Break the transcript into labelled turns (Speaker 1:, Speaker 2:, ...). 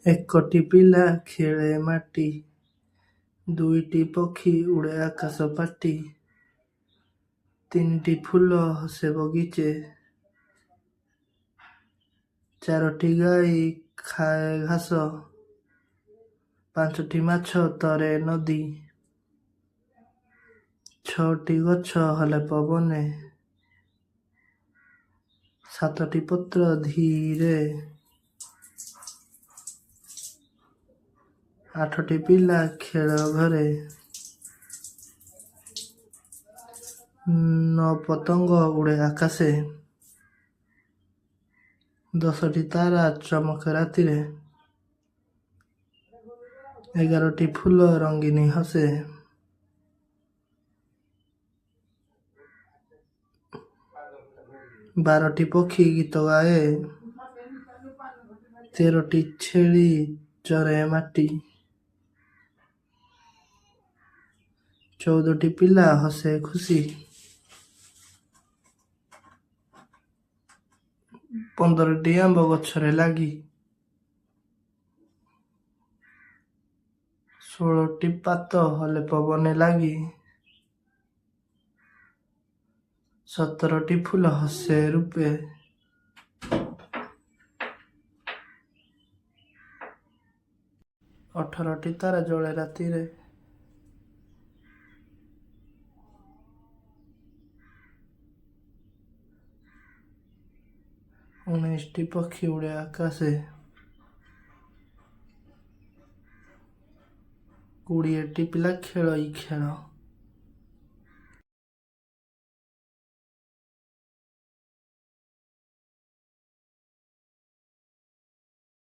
Speaker 1: एकटी पिला खेळे माटी, दुईटी पक्षी उड़े आकाश पाटी, तीनटी फूल हसे बगीचे, चारोटी गाई खाए घास, पांचटी माछ तरे नदी, छटी गछ हले पवने, सातटी पत्र धीरे, आठटी पिला खेल घरे, नौ पतंग उड़े आकाशे, दसटी तारा चमके रातिरे, 11टी फूल रंगीनी हसे, 12टी पक्षी गीत गाए, 13टी छेली चरे माटी, 14टी पिला हसे खुशी, 15टी आंब गछरे लागी, 16टी पात हले पवने लागी, 17टी फूल हसे रूपे, 18टी तारा जले रातिरे, 19टी पक्षी उड़े आकाशे, 20टी पिला खेल खेल।